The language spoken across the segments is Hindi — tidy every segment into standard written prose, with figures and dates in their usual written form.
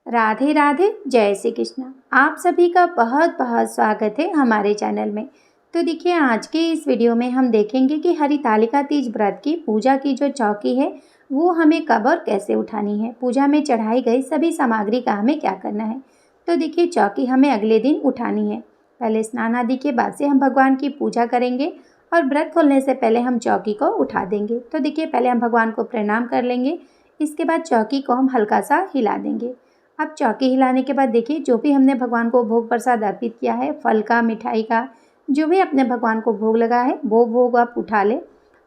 राधे राधे, जय श्री कृष्ण। आप सभी का बहुत बहुत स्वागत है हमारे चैनल में। तो देखिए, आज के इस वीडियो में हम देखेंगे कि हरितालिका तीज व्रत की पूजा की जो चौकी है वो हमें कब और कैसे उठानी है। पूजा में चढ़ाई गई सभी सामग्री का हमें क्या करना है। तो देखिए, चौकी हमें अगले दिन उठानी है। पहले स्नान आदि के बाद से हम भगवान की पूजा करेंगे और व्रत खोलने से पहले हम चौकी को उठा देंगे। तो देखिए, पहले हम भगवान को प्रणाम कर लेंगे, इसके बाद चौकी को हम हल्का सा हिला देंगे। अब चौकी हिलाने के बाद देखिए, जो भी हमने भगवान को भोग प्रसाद अर्पित किया है, फल का, मिठाई का, जो भी अपने भगवान को भोग लगा है वो भोग आप उठा लें।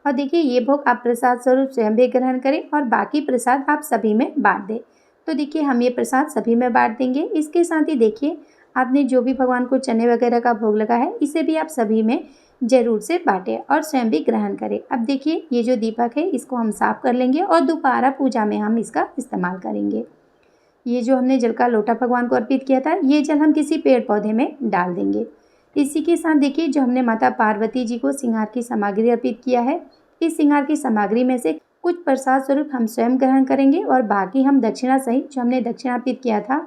और देखिए, ये भोग आप प्रसाद स्वरूप स्वयं भी ग्रहण करें और बाकी प्रसाद आप सभी में बांट दें। तो देखिए, हम ये प्रसाद सभी में बांट देंगे। इसके साथ ही देखिए, आपने जो भी भगवान को चने वगैरह का भोग लगा है इसे भी आप सभी में जरूर से बांटें और स्वयं भी ग्रहण करें। अब देखिए, ये जो दीपक है इसको हम साफ कर लेंगे और दोबारा पूजा में हम इसका इस्तेमाल करेंगे। ये जो हमने जल का लोटा भगवान को अर्पित किया था, ये जल हम किसी पेड़ पौधे में डाल देंगे। इसी के साथ देखिए, जो हमने माता पार्वती जी को श्रृंगार की सामग्री अर्पित किया है, इस श्रृंगार की सामग्री में से कुछ प्रसाद स्वरूप हम स्वयं ग्रहण करेंगे और बाकी हम दक्षिणा सहित जो हमने दक्षिणा अर्पित किया था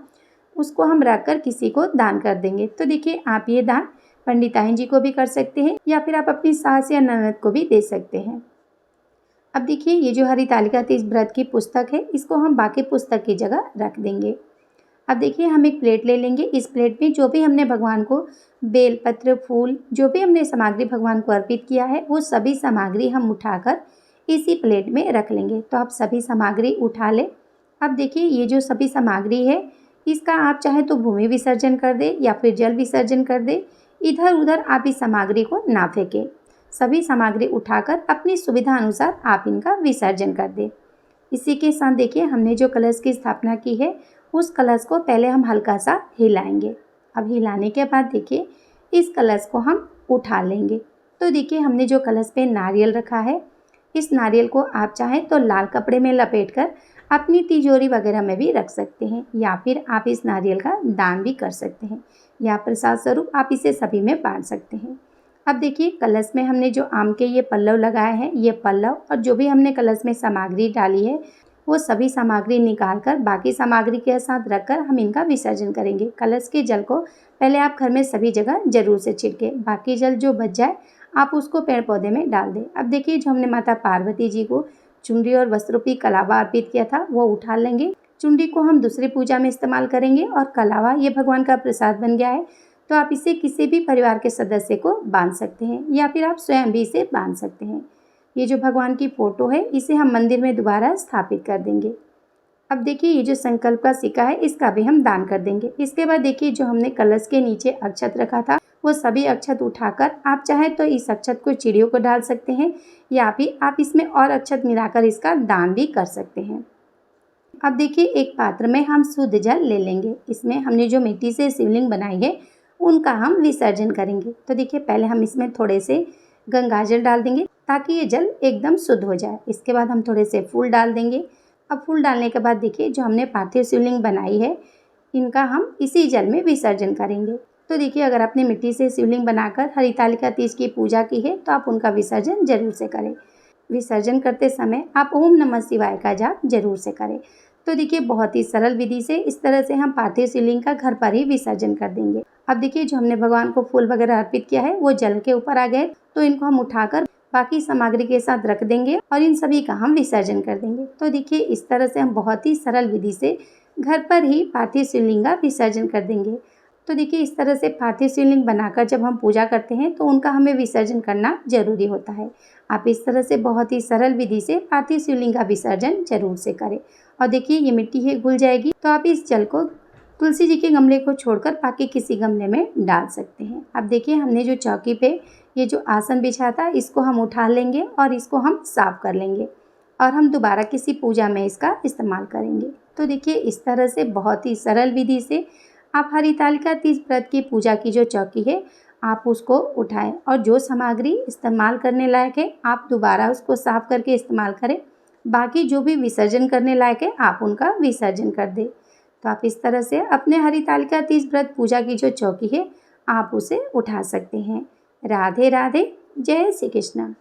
उसको हम रखकर किसी को दान कर देंगे। तो देखिए, आप ये दान पंडिताइन जी को भी कर सकते हैं या फिर आप अपनी सास या ननद को भी दे सकते हैं। अब देखिए, ये जो हरितालिका तीज व्रत की पुस्तक है इसको हम बाकी पुस्तक की जगह रख देंगे। अब देखिए, हम एक प्लेट ले लेंगे। इस प्लेट में जो भी हमने भगवान को बेलपत्र, फूल, जो भी हमने सामग्री भगवान को अर्पित किया है वो सभी सामग्री हम उठाकर इसी प्लेट में रख लेंगे। तो आप सभी सामग्री उठा लें। अब देखिए, ये जो सभी सामग्री है इसका आप चाहे तो भूमि विसर्जन कर दें या फिर जल विसर्जन कर दें। इधर उधर आप इस सामग्री को ना फेंकें। सभी सामग्री उठाकर अपनी सुविधा अनुसार आप इनका विसर्जन कर दें। इसी के साथ देखिए, हमने जो कलश की स्थापना की है उस कलश को पहले हम हल्का सा हिलाएंगे। अब हिलाने के बाद देखिए, इस कलश को हम उठा लेंगे। तो देखिए, हमने जो कलश पे नारियल रखा है, इस नारियल को आप चाहें तो लाल कपड़े में लपेटकर अपनी तिजोरी वगैरह में भी रख सकते हैं या फिर आप इस नारियल का दान भी कर सकते हैं या प्रसाद स्वरूप आप इसे सभी में बांट सकते हैं। अब देखिए, कलश में हमने जो आम के ये पल्लव लगाए हैं, ये पल्लव और जो भी हमने कलश में सामग्री डाली है वो सभी सामग्री निकालकर बाकी सामग्री के साथ रखकर हम इनका विसर्जन करेंगे। कलश के जल को पहले आप घर में सभी जगह जरूर से छिड़कें। बाकी जल जो बच जाए आप उसको पेड़ पौधे में डाल दें। अब देखिए, जो हमने माता पार्वती जी को चुनरी और वस्त्रोपी कलावा अर्पित किया था वो उठा लेंगे। चुनरी को हम दूसरी पूजा में इस्तेमाल करेंगे और कलावा ये भगवान का प्रसाद बन गया है, तो आप इसे किसी भी परिवार के सदस्य को बांध सकते हैं या फिर आप स्वयं भी इसे बांध सकते हैं। ये जो भगवान की फोटो है इसे हम मंदिर में दोबारा स्थापित कर देंगे। अब देखिए, ये जो संकल्प का सिक्का है इसका भी हम दान कर देंगे। इसके बाद देखिए, जो हमने कलश के नीचे अक्षत रखा था वो सभी अक्षत उठाकर आप चाहें तो इस अक्षत को चिड़ियों को डाल सकते हैं या फिर आप इसमें और अक्षत मिलाकर इसका दान भी कर सकते हैं। अब देखिए, एक पात्र में हम शुद्ध जल ले लेंगे। इसमें हमने जो मिट्टी से शिवलिंग बनाई है उनका हम विसर्जन करेंगे। तो देखिए, पहले हम इसमें थोड़े से गंगा जल डाल देंगे ताकि ये जल एकदम शुद्ध हो जाए। इसके बाद हम थोड़े से फूल डाल देंगे। अब फूल डालने के बाद देखिए, जो हमने पार्थिव शिवलिंग बनाई है इनका हम इसी जल में विसर्जन करेंगे। तो देखिए, अगर आपने मिट्टी से शिवलिंग बनाकर हरितालिका तीज की पूजा की है तो आप उनका विसर्जन जरूर से करें। विसर्जन करते समय आप ओम नमः शिवाय का जाप जरूर से करें। तो देखिए, बहुत ही सरल विधि से इस तरह से हम पार्थिव शिवलिंग का घर पर ही विसर्जन कर देंगे। अब देखिए, जो हमने भगवान को फूल वगैरह अर्पित किया है वो जल के ऊपर आ गए, तो इनको हम उठाकर बाकी सामग्री के साथ रख देंगे और इन सभी का हम विसर्जन कर देंगे। तो देखिए, इस तरह से हम बहुत ही सरल विधि से घर पर ही पार्थिव शिवलिंग का विसर्जन कर देंगे। तो देखिए, इस तरह से पार्थिव शिवलिंग बनाकर जब हम पूजा करते हैं तो उनका हमें विसर्जन करना जरूरी होता है। आप इस तरह से बहुत ही सरल विधि से पार्थिव शिवलिंग का विसर्जन जरूर से करें। और देखिए, ये मिट्टी है घुल जाएगी तो आप इस जल को तुलसी जी के गमले को छोड़कर बाकी किसी गमले में डाल सकते हैं। अब देखिए, हमने जो चौकी पे ये जो आसन बिछा था इसको हम उठा लेंगे और इसको हम साफ कर लेंगे और हम दोबारा किसी पूजा में इसका इस्तेमाल करेंगे। तो देखिए, इस तरह से बहुत ही सरल विधि से आप हरितालिका तीज व्रत की पूजा की जो चौकी है आप उसको उठाएं और जो सामग्री इस्तेमाल करने लायक है आप दोबारा उसको साफ करके इस्तेमाल करें। बाकी जो भी विसर्जन करने लायक है आप उनका विसर्जन कर दें। तो आप इस तरह से अपने हरितालिका तीज व्रत पूजा की जो चौकी है आप उसे उठा सकते हैं। राधे राधे, जय श्री कृष्ण।